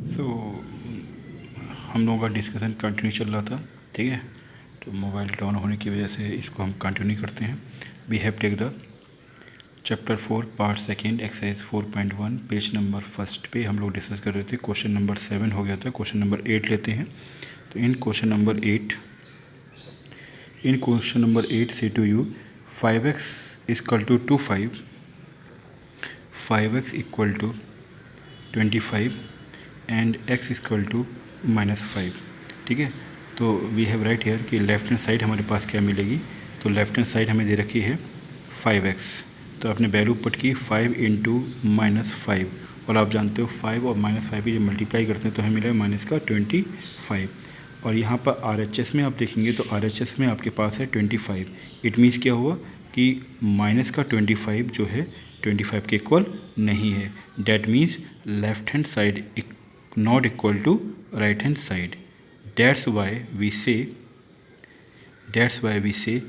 सो हम लोगों का डिस्कशन कंटिन्यू चल रहा था, ठीक है। तो मोबाइल डाउन होने की वजह से इसको हम कंटिन्यू करते हैं। We have take the chapter 4 part second exercise 4.1 page number first पे हम लोग डिस्कस कर रहे थे। क्वेश्चन नंबर 7 हो गया था, क्वेश्चन नंबर 8 लेते हैं। तो इन क्वेश्चन नंबर 8 से to you 5x equal to 25, 5x equal to 25 and x equal to -5, ठीक है। तो वी हैव राइट हेयर कि लेफ्ट हैंड साइड हमारे पास क्या मिलेगी। तो लेफ्ट हैंड साइड हमें दे रखी है 5x, तो आपने वैल्यू पुट की 5 इंटू -5, और आप जानते हो 5 और -5 की जब मल्टीप्लाई करते हैं तो हमें मिला -25। और यहाँ पर RHS में आप देखेंगे तो RHS में आपके पास है 25। इट मीन्स क्या हुआ कि -25 जो है 25 के इक्वल नहीं है। That means left hand side not equal to right hand side. That's why we say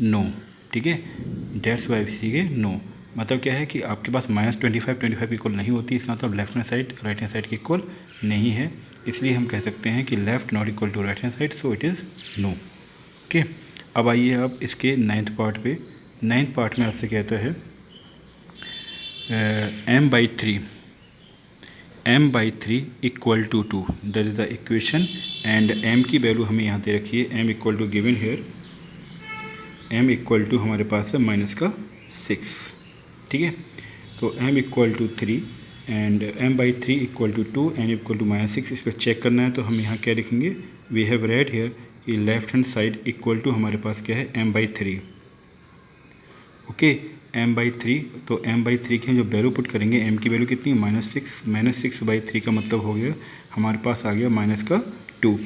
no, ठीक है। That's why we say no, मतलब क्या है कि आपके पास -25 इक्वल नहीं होती, इसका मतलब left hand side right hand side के इक्वल नहीं है। इसलिए हम कह सकते हैं कि left not equal to right hand side, so it is no. Okay, अब आइए आप इसके 9th पार्ट पे। 9th पार्ट में आपसे कहता है m/3 equal to 2, that is the equation. And m की वैल्यू हमें यहाँ दे रखी है, m equal to given here, m equal to हमारे पास है -6, ठीक है। तो m equal to 3 and m/3 equal to 2 n equal to -6, इस पर चेक करना है। तो हम यहाँ क्या लिखेंगे, वी हैव राइट हेयर कि left hand side equal to हमारे पास क्या है m/3, ओके। m/3, तो m/3 की हम जो वैल्यू पुट करेंगे, m की वैल्यू कितनी है -6/3 का मतलब हो गया हमारे पास आ गया -2।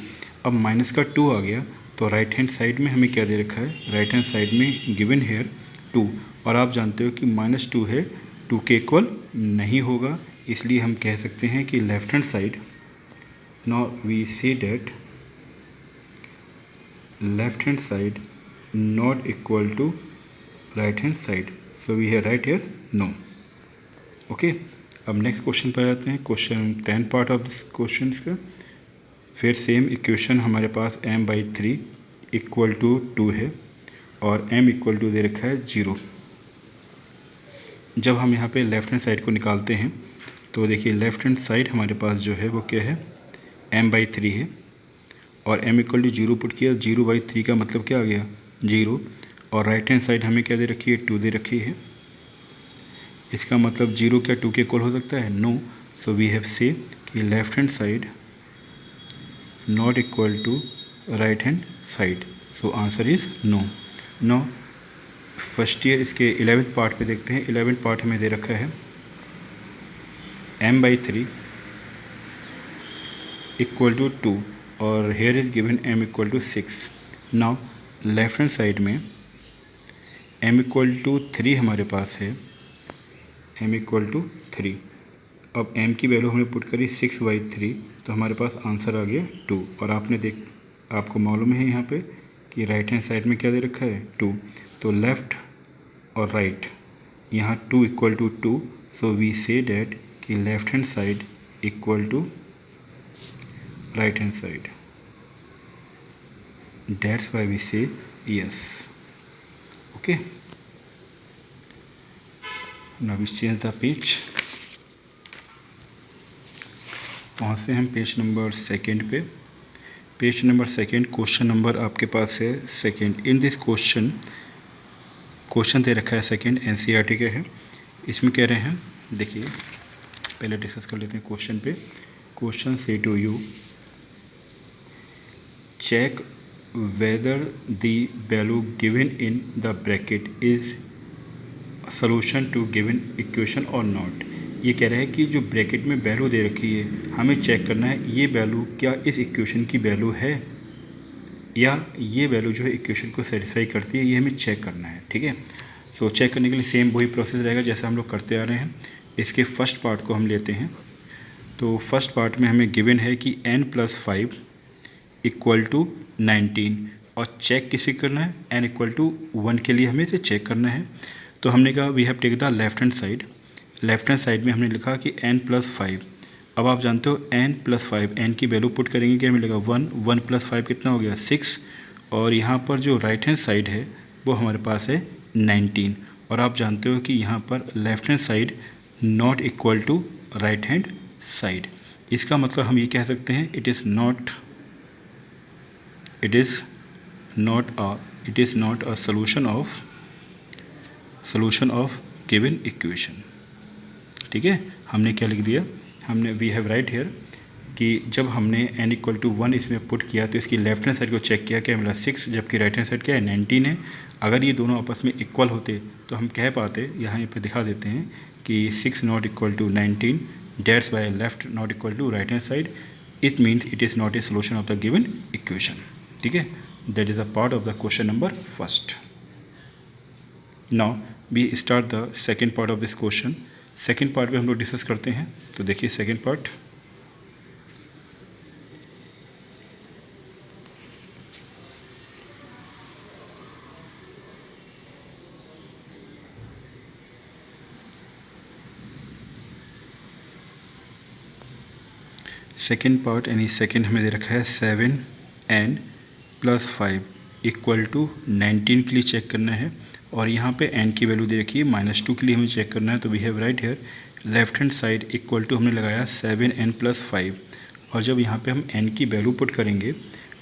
अब -2 आ गया तो राइट हैंड साइड में हमें क्या दे रखा है, राइट हैंड साइड में गिवन हेयर 2, और आप जानते हो कि -2 है, 2 के इक्वल नहीं होगा। इसलिए हम कह सकते हैं कि left hand side, now we say that left hand side not equal to right hand side, so we have right here no, okay. अब नेक्स्ट क्वेश्चन पर जाते हैं, question 10 part of this question का। फिर सेम इक्वेशन हमारे पास m/3 equal to 2 है और m equal to दे रखा है 0। जब हम यहाँ पे लेफ्ट हैंड साइड को निकालते हैं तो देखिए लेफ्ट हैंड साइड हमारे पास जो है वो क्या है, m/3 है, और m इक्वल टू 0 पुट किया, 0/3 का मतलब क्या आ गया 0, और राइट हैंड साइड हमें क्या दे रखी है, 2 दे रखी है। इसका मतलब 0 क्या 2 के इक्वल हो सकता है, no. So we have say कि left hand side not equal to right hand side, so answer is no. No first year इसके 11th पार्ट पे देखते हैं। 11th पार्ट हमें दे रखा है m/3 इक्वल टू 2 और here is given m equal to 6। Now left hand side में m इक्वल टू 3 हमारे पास है, m इक्वल टू 3। अब m की वैल्यू हमने पुट करी 6/3, तो हमारे पास आंसर आ गया 2। और आपको मालूम है यहाँ पे कि राइट हैंड साइड में क्या दे रखा है 2, तो लेफ़्ट और राइट यहाँ 2 equal to 2, so we say that कि left hand side equal to right hand side, that's why we say yes, okay. Now we change the page, पहुँचते हैं हम पेज नंबर 2 पे। पेज नंबर 2 क्वेश्चन नंबर आपके पास है 2। In this question दे रखा है 2 NCERT का है। इसमें कह रहे हैं, देखिए पहले डिस्कस कर लेते हैं क्वेश्चन पे। Question say to you check whether the value given in the bracket is solution to given equation और नॉट। ये कह रहा है कि जो ब्रैकेट में वैल्यू दे रखी है हमें चेक करना है ये वैल्यू क्या इस इक्वेशन की वैल्यू है, या ये वैल्यू जो है इक्वेशन को सेटिस्फाई करती है, ये हमें चेक करना है, ठीक है। तो चेक करने के लिए सेम वही प्रोसेस रहेगा जैसे हम लोग करते आ रहे हैं। इसके फर्स्ट पार्ट को हम लेते हैं। तो फर्स्ट पार्ट में हमें गिवन है कि n+5 इक्वल टू 19, और चेक किसे करना है, n इक्वल टू 1 के लिए हमें इसे चेक करना है। तो हमने कहा we have take the left hand side, left hand side में हमने लिखा कि n+5। अब आप जानते हो n+5, n की वैल्यू पुट करेंगे क्या मिलेगा 1, 1 + 5 कितना हो गया 6, और यहाँ पर जो राइट हैंड साइड है वो हमारे पास है 19, और आप जानते हो कि यहाँ पर left hand side not equal to right hand side. इसका मतलब हम ये कह सकते हैं it is not a solution of given equation. ठीक है, हमने क्या लिख दिया, हमने वी हैव राइट हियर कि जब हमने n = 1 इसमें पुट किया तो इसकी लेफ्ट हैंड साइड को चेक किया, क्या मिला 6, जबकि राइट हैंड साइड क्या है 19 है। अगर ये दोनों आपस में इक्वल होते तो हम कह पाते, यहाँ पे दिखा देते हैं कि 6 not equal to 19, that's why left not equal to right hand side, it means it is not a solution of the given equation. ठीक है, that is a part of the question number first. Now we start the second part of this question. Second part में हम लोग discuss करते हैं, तो देखिए second part. Second part यानी सेकेंड हमें दे रखा है 7n + 5 = 19 के लिए चेक करना है, और यहाँ पे n की वैल्यू दे रखी है -2 के लिए हमें चेक करना है। तो we have right here left hand side equal to हमने लगाया 7n + 5, और जब यहाँ पे हम n की वैल्यू पुट करेंगे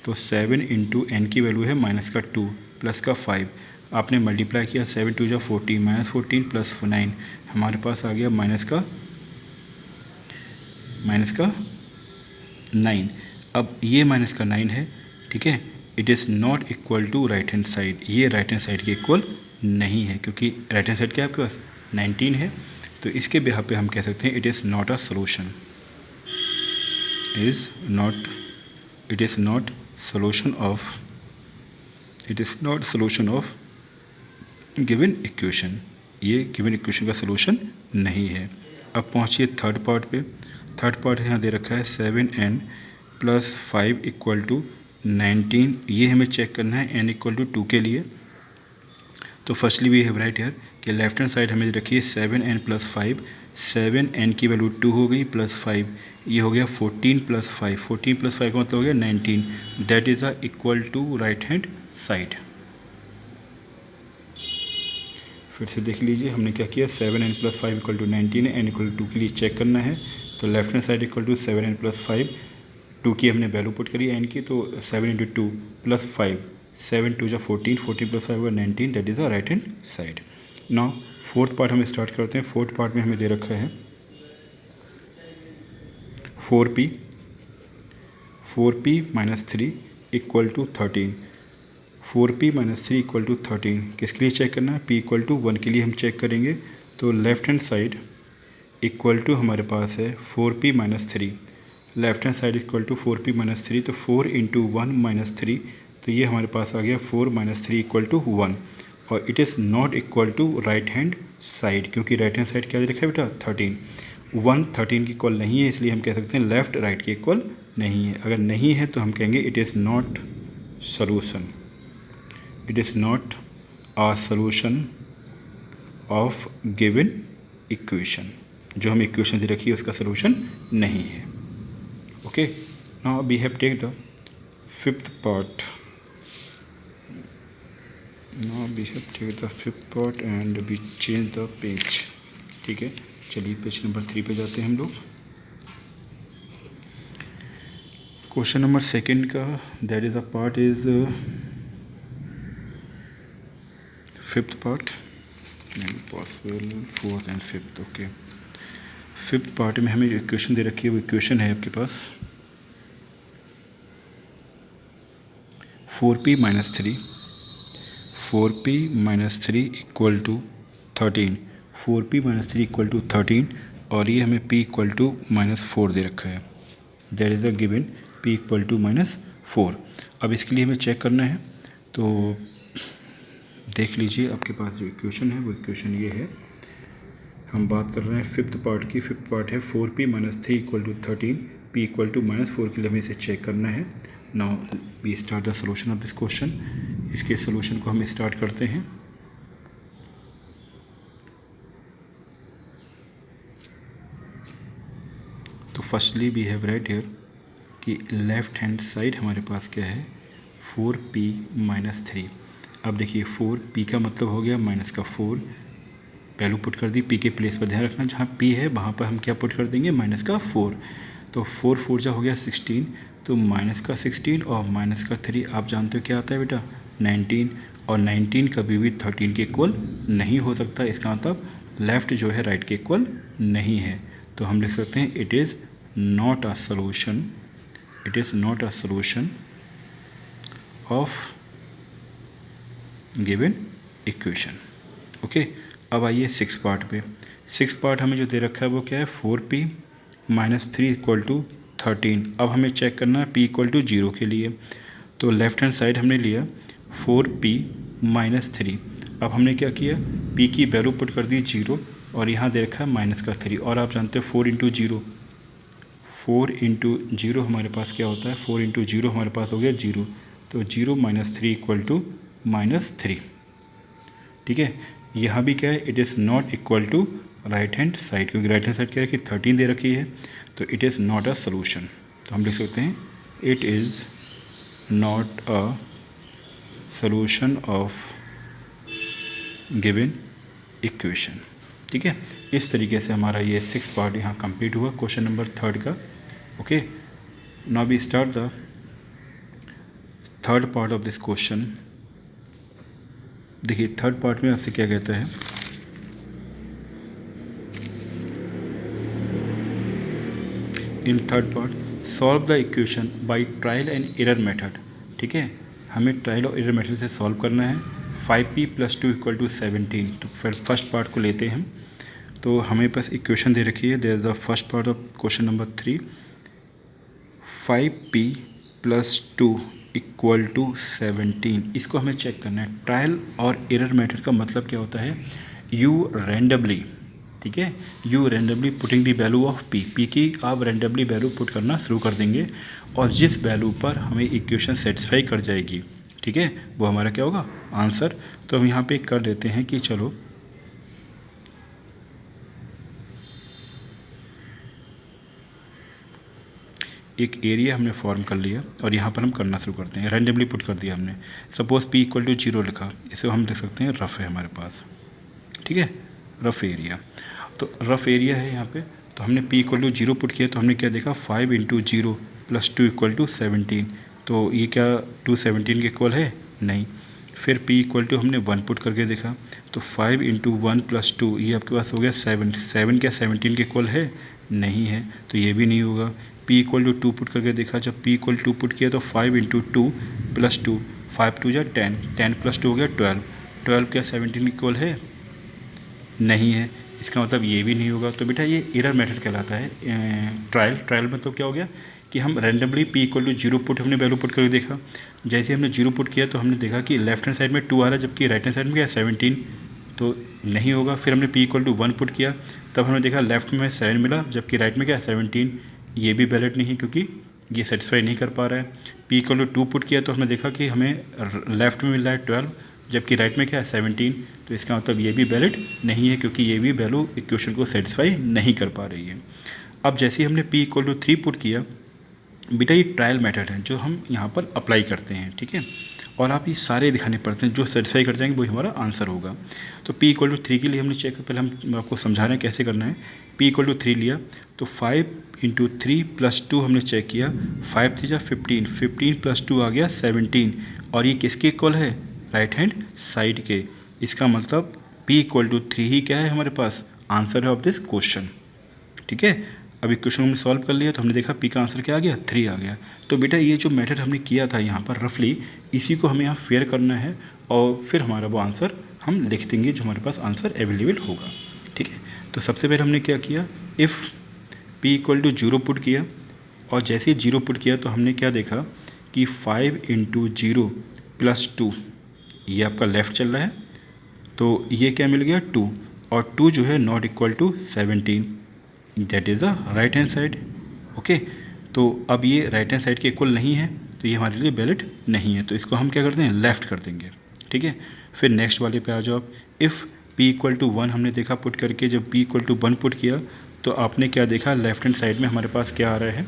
तो 7 × n की वैल्यू है -2 + 5, आपने मल्टीप्लाई किया 7 × 2 = 14, -14 + 9 हमारे पास आ गया -9। अब ये -9 है, ठीक है, it is not equal to right hand side, ये राइट हैंड साइड के इक्वल नहीं है, क्योंकि राइट हैंड साइड क्या है आपके पास 19 है। तो इसके बिहाफ पे हम कह सकते हैं it is not a solution, it is not solution of given equation, ये गिवन इक्वेशन का सोल्यूशन नहीं है। अब पहुँचिए थर्ड पार्ट पे। थर्ड पार्ट यहाँ दे रखा है 7n + 5 = 19, ये हमें चेक करना है n = 2 के लिए। तो firstly we have right here कि लेफ्ट हैंड साइड हमें रखी है 7n + 5, 7n की वैल्यू 2 हो गई +5, ये हो गया 14 + 5, 14 + 5 का मतलब हो गया 19, that is equal to right hand side. फिर से देख लीजिए हमने क्या किया, 7n + 5 = 19 है, n = 2 के लिए चेक करना है। तो left hand side equal to 7n + 5, 2 की हमने वैल्यू पुट करी n की, तो 7 × 2 + 5, 7 × 2 = 14, 14 + 5 = 19, that is the right hand side. Now fourth part हम स्टार्ट करते हैं। फोर्थ पार्ट में हमें दे रखा है 4p - 3 = 13, 4p - 3 = 13 किसके लिए चेक करना है, p = 1 के लिए हम चेक करेंगे। तो left hand side equal to हमारे पास है 4p - 3, left hand side equal to 4p - 3, तो 4 × 1 - 3, तो ये हमारे पास आ गया 4 - 3 = 1, और it is not equal to right hand side, क्योंकि राइट हैंड साइड क्या दे रखा है बेटा 13, 1 13 की इक्वल नहीं है, इसलिए हम कह सकते हैं लेफ्ट राइट की इक्वल नहीं है। अगर नहीं है तो हम कहेंगे it is not solution, it is not a solution of given equation, जो हम इक्वेशन दे रखी है उसका सोल्यूशन नहीं है। Okay, now we have take the fifth part, and we change the page. ठीक है, चलिए पेज नंबर 3 पे जाते हैं हम लोग। क्वेश्चन नंबर सेकेंड का that is a part is fifth part, possible fourth and fifth. Okay, fifth part में हमें इक्वेशन दे रखी है, वो इक्वेशन है आपके पास 4p - 3 = 13, 4p - 3 = 13, और ये हमें p = -4 दे रखा है, that is the given p = -4। अब इसके लिए हमें चेक करना है, तो देख लीजिए आपके पास जो इक्वेशन है वो इक्वेशन ये है। हम बात कर रहे हैं फिफ्थ पार्ट की। फिफ्थ पार्ट है 4p - 3 = 13, p = -4 के लिए हमें इसे चेक करना है। Now we start the solution of this question. इसके सोल्यूशन को हम स्टार्ट करते हैं। तो firstly we have right here कि लेफ्ट हैंड साइड हमारे पास क्या है 4p माइनस 3। अब देखिए 4p का मतलब हो गया माइनस का 4, वैल्यू पुट कर दी p के प्लेस पर। ध्यान रखना जहाँ p है वहाँ पर हम क्या पुट कर देंगे माइनस का 4। तो 4 4 जा हो गया 16, तो माइनस का 16 और माइनस का 3 आप जानते हो क्या आता है बेटा 19, और 19 कभी भी 13 के इक्वल नहीं हो सकता। इसका मतलब लेफ़्ट जो है राइट के इक्वल नहीं है। तो हम लिख सकते हैं it is not a solution, it is not a solution of given equation. Okay, अब आइए 6 पार्ट पे। 6 पार्ट हमें जो दे रखा है वो क्या है 4p माइनस 3 इक्वल टू 13। अब हमें चेक करना है p इक्वल टू 0 के लिए। तो लेफ्ट हैंड साइड हमने लिया 4p माइनस 3। अब हमने क्या किया p की वैल्यू पुट कर दी 0 और यहाँ दे रखा है माइनस का 3। और आप जानते हो 4 इंटू 0, 4 इंटू 0 हमारे पास क्या होता है 4 इंटू 0 हमारे पास हो गया 0। तो 0 माइनस 3 इक्वल टू माइनस 3। ठीक है, यहाँ भी क्या है it is not equal to right hand side, क्योंकि राइट हैंड साइड क्या है कि 13 दे रखी है, तो it is not a solution. तो हम लिख सकते हैं it is not a solution of given equation. ठीक है, इस तरीके से हमारा ये 6 पार्ट यहाँ कंप्लीट हुआ क्वेश्चन नंबर 3 का। Okay, now we start the 3rd part of this question. देखिए 3rd पार्ट में आपसे क्या कहता है in 3rd part solve the equation by trial and error method. ठीक है, हमें ट्रायल और एरर मेथड से सॉल्व करना है। 5p + 2 = 17। तो फिर फर्स्ट पार्ट को लेते हैं। तो हमें पास इक्वेशन दे रखी है, there the first part of question number 3 5p + 2 = 17। इसको हमें चेक करना है। ट्रायल और एरर मेथड का मतलब क्या होता है यू रैंडमली, ठीक है, you randomly putting the value of p की आप रैंडमली वैल्यू पुट करना शुरू कर देंगे और जिस वैल्यू पर हमें इक्वेशन सेटिस्फाई कर जाएगी, ठीक है, वो हमारा क्या होगा आंसर। तो हम यहाँ पे कर देते हैं कि चलो एक एरिया हमने फॉर्म कर लिया और यहाँ पर हम करना शुरू करते हैं। रैंडमली पुट कर दिया हमने। सपोज p = 0 लिखा, इसे हम लिख सकते हैं रफ़ है हमारे पास, ठीक है, रफ़ एरिया। तो रफ़ एरिया है यहाँ पे। तो हमने p = 0 पुट किया, तो हमने क्या देखा 5 × 0 + 2 = 17। तो ये क्या 2 17 के इक्वल है नहीं। फिर p = हमने 1 पुट करके देखा, तो 5 × 1 + 2 ये आपके पास हो गया 7। 7 क्या 17 के इक्वल है नहीं है, तो ये भी नहीं होगा। p = 2 पुट करके देखा, जब p = 2 पुट किया तो 5 × 2 + 2, 5 2 = 10, 10 + 2 हो गया 12। 12 क्या 17 इक्वल है नहीं है, इसका मतलब ये भी नहीं होगा। तो बेटा ये एरर मेथड कहलाता है। ट्रायल मतलब क्या हो गया कि हम रैंडमली p = 0 पुट हमने वैल्यू पुट करके देखा। जैसे हमने 0 पुट किया तो हमने देखा कि लेफ्ट हैंड साइड में 2 आ रहा है, जबकि राइट हैंड साइड में क्या 17, तो नहीं होगा। फिर हमने p = 1 पुट किया, तब हमने देखा लेफ्ट में 7 मिला, जबकि राइट में क्या 17, ये भी वैलिड नहीं है क्योंकि ये सेटिस्फाई नहीं कर पा रहा है। p = 2 पुट किया तो हमने देखा कि हमें लेफ्ट में मिल रहा है 12, जबकि राइट में क्या है 17, तो इसका मतलब ये भी वैलिड नहीं है क्योंकि ये भी वैल्यू इक्वेशन को सेटिस्फाई नहीं कर पा रही है। अब जैसे ही हमने p = 3 पुट किया, बेटा ये ट्रायल मेथड है जो हम यहाँ पर अप्लाई करते हैं, ठीक है, और आप ये सारे दिखाने पड़ते हैं, जो सेटिस्फाई कर जाएंगे वही हमारा आंसर होगा। तो p = 3 के लिए हमने चेक, पहले हम आपको समझा रहे हैं कैसे करना है। p = 3 लिया तो 5 × 3 + 2 हमने चेक किया, 5 3 = 15, 15 + 2 आ गया 17, और ये किसके इक्वल है राइट हैंड साइड के। इसका मतलब p = 3 ही क्या है हमारे पास आंसर है ऑफ दिस क्वेश्चन, ठीक है। अब इक्वेशन हमने सॉल्व कर लिया तो हमने देखा p का आंसर क्या आ गया 3 आ गया। तो बेटा ये जो मेथड हमने किया था यहाँ पर रफली, इसी को हमें यहाँ फेयर करना है और फिर हमारा वो आंसर हम लिख देंगे जो हमारे पास आंसर अवेलेबल होगा, ठीक है। तो सबसे पहले हमने क्या किया, इफ़ p = 0 पुट किया, और जैसे ही 0 पुट किया तो हमने क्या देखा कि 5 × 0 + 2 ये आपका लेफ़्ट चल रहा है, तो ये क्या मिल गया 2, और 2 जो है not equal to 17, that is the right hand side. Okay, तो अब ये राइट हैंड साइड के इक्वल नहीं है, तो ये हमारे लिए वैलिड नहीं है, तो इसको हम क्या करते हैं लेफ़्ट कर देंगे, ठीक है। फिर नेक्स्ट वाले पे आ जाओ आप। इफ़ p = 1 हमने देखा पुट करके, जब p = 1 पुट किया तो आपने क्या देखा, लेफ्ट हैंड साइड में हमारे पास क्या आ रहा है,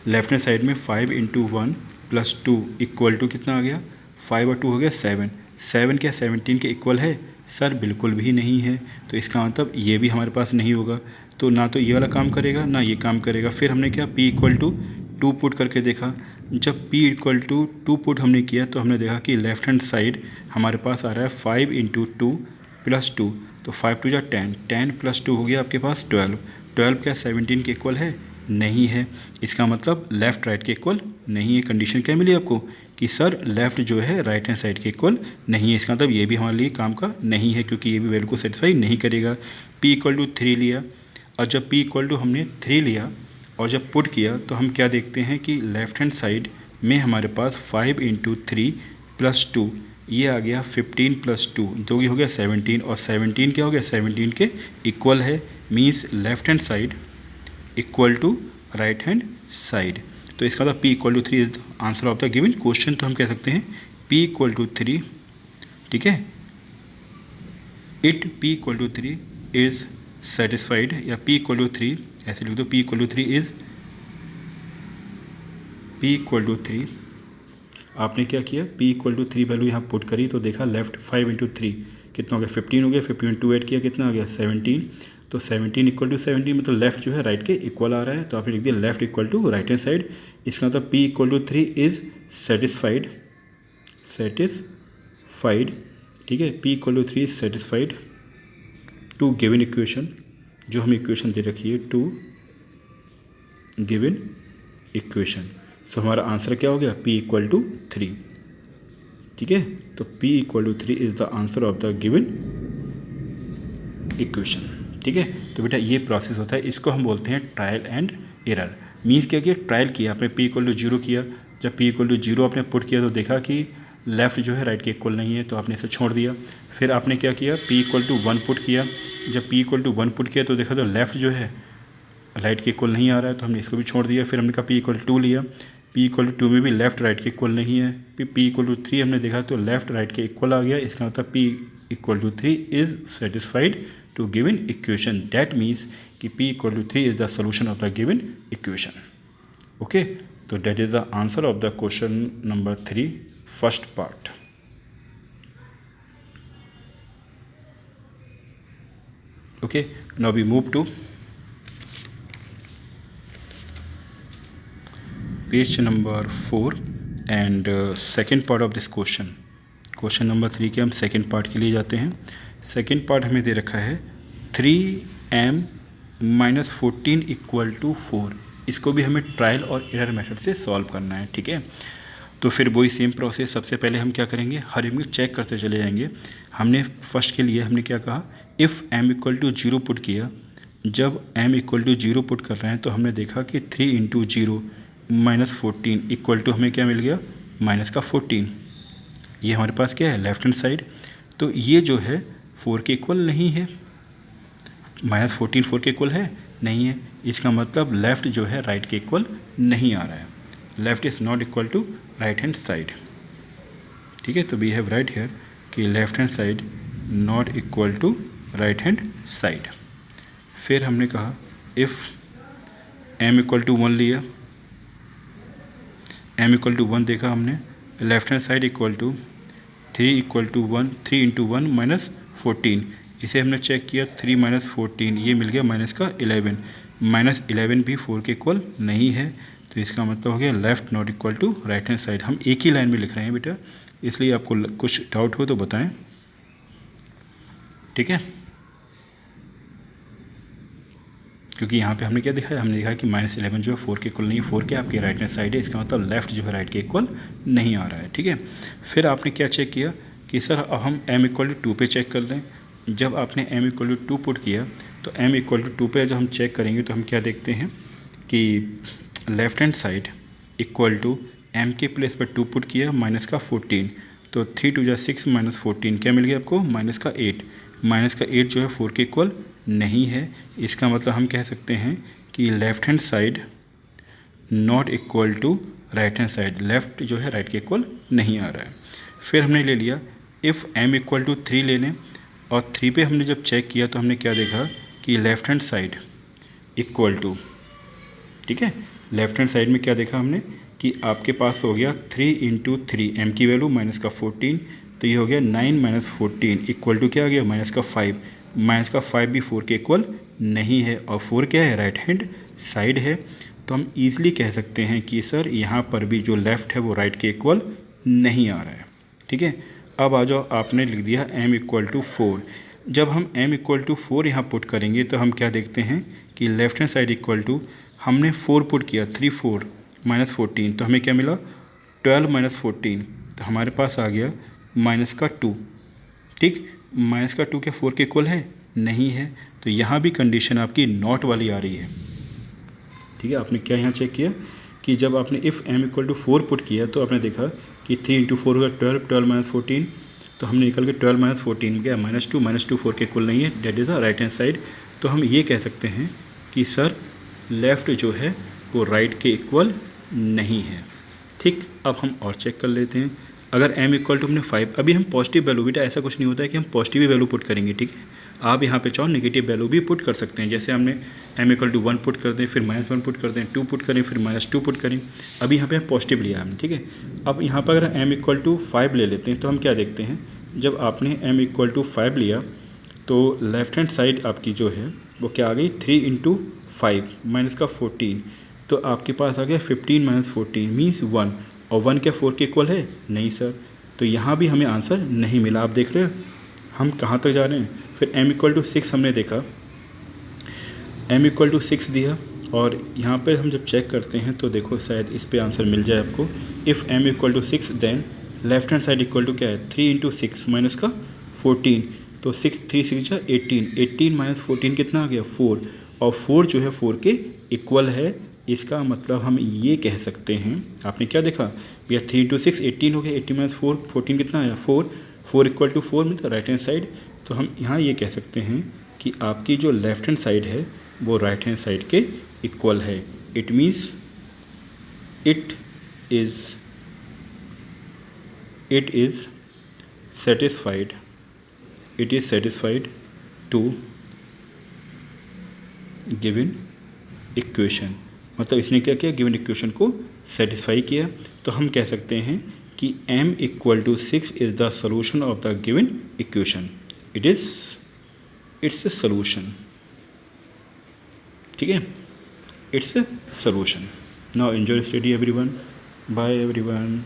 लेफ्ट हैंड साइड में 5 × 1 + 2 इक्वल टू कितना आ गया, 5 और 2 हो गया 7। 7 क्या 17 के इक्वल है? सर बिल्कुल भी नहीं है। तो इसका मतलब ये भी हमारे पास नहीं होगा, तो ना तो ये वाला काम करेगा ना ये काम करेगा। फिर हमने क्या p = 2 पुट करके देखा। जब p = 2 पुट हमने किया तो हमने देखा कि लेफ्ट हैंड साइड हमारे पास आ रहा है 5 × 2 + 2, तो 5 × 2 = 10, 10 + 2 हो गया आपके पास 12। 12 क्या 17 के इक्वल है? नहीं है। इसका मतलब लेफ़्ट राइट के इक्वल नहीं है। कंडीशन क्या मिली आपको कि सर लेफ़्ट जो है राइट हैंड साइड के इक्वल नहीं है। इसका मतलब ये भी हमारे लिए काम का नहीं है, क्योंकि ये भी वैल्यू को सेटिस्फाई नहीं करेगा। p = 3 लिया, और जब p = हमने 3 लिया और जब पुट किया तो हम क्या देखते हैं कि लेफ़्ट हैंड साइड में हमारे पास 5 × 3 + 2 ये आ गया 15 + 2 जो कि हो गया 17, और 17 क्या हो गया 17 के इक्वल है। Means left hand side equal to right hand side. तो इसका मतलब p = 3 is the answer of the given question. तो हम कह सकते हैं p = 3, ठीक है, p = 3 इज सेटिस्फाइड, या p = 3 ऐसे लिख दो, p = 3 इज p = 3। आपने क्या किया, p = 3 वैल्यू यहाँ पुट करी तो देखा लेफ्ट 5 × 3 कितना हो गया 15 हो गया, 15 में 2 ऐड किया कितना आ गया 17। तो 17 = 17 मतलब लेफ्ट जो है राइट के इक्वल आ रहा है, तो आपने लिख दिया left equal to right hand side. इसका मतलब p = 3 इज सेटिस्फाइड, ठीक है, p = 3 is satisfied to given equation, जो हमें इक्वेशन दे रखी है टू गिवन इक्वेशन। सो हमारा आंसर क्या हो गया, p = 3, ठीक है। तो p = 3 is the answer of the given equation, ठीक है। तो बेटा ये प्रोसेस होता है, इसको हम बोलते हैं ट्रायल एंड एरर। मीन्स क्या किया, ट्रायल किया आपने, p = 0 किया, जब p = 0 आपने पुट किया तो देखा कि लेफ़्ट जो है राइट के इक्वल नहीं है, तो आपने इसे छोड़ दिया। फिर आपने क्या किया, p = 1 पुट किया, जब p = 1 पुट किया तो देखा तो लेफ़्ट जो है राइट के इक्वल नहीं आ रहा है, तो हमने इसको भी छोड़ दिया। फिर हमने कहा p = 2 लिया, p = 2 में भी लेफ़्ट राइट के इक्वल नहीं है। फिर p = 3 हमने देखा तो लेफ़्ट राइट के इक्वल आ गया। इसका मतलब p = 3 is satisfied to given equation. That means कि p = 3 is the solution of the given equation. Okay, so that is the answer of the question number 3 first part. Okay, now we move to page number 4 and second part of this question. Question number 3 के हम second part के लिए जाते हैं। Second part हमें दे रखा है 3m - 14 = 4। इसको भी हमें ट्रायल और एरर मेथड से सॉल्व करना है, ठीक है। तो फिर वही सेम प्रोसेस, सबसे पहले हम क्या करेंगे, हर एक चेक करते चले जाएंगे। हमने फर्स्ट के लिए हमने क्या कहा, इफ़ m = 0 पुट किया। जब m = 0 पुट कर रहे हैं तो हमने देखा कि 3 × 0 - 14 इक्वल टू हमें क्या मिल गया, -14। ये हमारे पास क्या है, लेफ्ट हैंड साइड। तो ये जो है 4 के इक्वल नहीं है, -14 4 के इक्वल है नहीं है। इसका मतलब लेफ़्ट जो है राइट के इक्वल नहीं आ रहा है। Left is not equal to right hand side, ठीक है। तो वी हैव राइट हियर कि left hand side not equal to right hand side. फिर हमने कहा इफ़ m = 1 लिया, m = 1 देखा हमने, left hand side equal to 3 = 1, 3 × 1 - 14। इसे हमने चेक किया, 3 - 14 ये मिल गया -11। -11 भी 4 के इक्वल नहीं है, तो इसका मतलब हो गया left not equal to right hand side. हम एक ही लाइन में लिख रहे हैं बेटा, इसलिए आपको कुछ डाउट हो तो बताएं, ठीक है। क्योंकि यहाँ पे हमने क्या देखा है, हमने देखा कि -11 जो है 4 के इक्वल नहीं है। 4 के आपके राइट हैंड साइड है, इसका मतलब लेफ़्ट जो है राइट के इक्वल नहीं आ रहा है, ठीक है। फिर आपने क्या चेक किया कि सर अब हम m = 2 पे चेक कर रहे हैं। जब आपने m = 2 पुट किया तो m = 2 पे जब हम चेक करेंगे तो हम क्या देखते हैं कि left hand side equal to m के प्लेस पर 2 पुट किया -14, तो 3 × 2 = 6 - 14 क्या मिल गया आपको, -8। -8 जो है 4 के इक्वल नहीं है। इसका मतलब हम कह सकते हैं कि left hand side not equal to right hand side, left जो है राइट के इक्वल नहीं आ रहा है। फिर हमने ले लिया इफ़ m = 3 ले लें, और 3 पे हमने जब चेक किया तो हमने क्या देखा कि left hand side equal to, ठीक है, लेफ़्ट हैंड साइड में क्या देखा हमने कि आपके पास हो गया 3 इंटू 3 एम की वैल्यू माइनस का 14, तो ये हो गया 9 माइनस 14 इक्वल टू क्या आ गया माइनस का 5। माइनस का 5 भी 4 के इक्वल नहीं है और 4 क्या है, राइट हैंड साइड है। तो हम ईज़िली कह सकते हैं कि सर यहाँ पर भी जो लेफ़्ट है वो राइट के इक्वल नहीं आ रहा है, ठीक है। अब आ जाओ, आपने लिख दिया m इक्वल टू 4। जब हम m इक्वल टू 4 यहाँ पुट करेंगे तो हम क्या देखते हैं कि left hand side equal to, हमने 4 पुट किया, 3 4 माइनस 14, तो हमें क्या मिला 12 माइनस 14, तो हमारे पास आ गया माइनस का 2, ठीक। माइनस का 2 क्या 4 के इक्वल है, नहीं है। तो यहाँ भी कंडीशन आपकी नॉट वाली आ रही है, ठीक है। आपने क्या यहाँ चेक किया कि जब आपने if m equal to 4 put किया तो आपने देखा कि 3 इंटू 4 होगा 12, 12 माइनस 14, तो हमने निकल के 12 माइनस 14 क्या माइनस टू 4 के इक्वल नहीं है, that is the right hand side. तो हम ये कह सकते हैं कि सर लेफ़्ट जो है वो राइट के इक्वल नहीं है, ठीक। अब हम और चेक कर लेते हैं। अगर m इक्वल टू हमने 5, अभी हम पॉजिटिव वैल्यू, बेटा ऐसा कुछ नहीं होता है कि हम पॉजिटिव ही वैल्यू पुट करेंगे, ठीक है। आप यहाँ पे चाहो नेगेटिव वैल्यू भी पुट कर सकते हैं, जैसे हमने m इक्वल टू 1 पुट कर दें, फिर -1 पुट कर दें, 2 पुट करें, फिर -2 पुट करें। अभी यहाँ पे हम पॉजिटिव लिया हमने, ठीक है। अब यहाँ पर अगर m इक्वल टू 5 ले लेते हैं तो हम क्या देखते हैं, जब आपने m इक्वल टू 5 लिया तो लेफ़्ट हैंड साइड आपकी जो है वो क्या आ गई 3 इंटू 5 माइनस का 14, तो आपके पास आ गया 15 माइनस 14 मीन्स 1, और 1 क्या 4 के इक्वल है, नहीं सर। तो यहाँ भी हमें आंसर नहीं मिला। आप देख रहे हो हम कहाँ तक जा रहे हैं। फिर m इक्वल टू 6 हमने देखा, m इक्वल टू 6 दिया, और यहाँ पर हम जब चेक करते हैं तो देखो शायद इस पे आंसर मिल जाए आपको। If m equal to 6 then left hand side equal to क्या है 3 इंटू 6 माइनस का 14, तो 6 3 6 जा 18, 18 माइनस 14 कितना आ गया 4, और 4 जो है 4 के इक्वल है। इसका मतलब हम ये कह सकते हैं, आपने क्या देखा भैया 3 इंटू 6 18 हो गया, 18 माइनस 4 14 कितना आया 4, 4 इक्वल टू 4 मतलब राइट हैंड साइड। तो हम यहाँ ये कह सकते हैं कि आपकी जो लेफ़्ट हैंड साइड है वो राइट हैंड साइड के इक्वल है। It means it is satisfied, it is satisfied to given equation, मतलब इसने क्या किया गिवन इक्वेशन को सेटिस्फाई किया। तो हम कह सकते हैं कि m equal to 6 is the solution of the given equation, it's a solution, ठीक है, it's a solution. Now enjoy study everyone, bye everyone.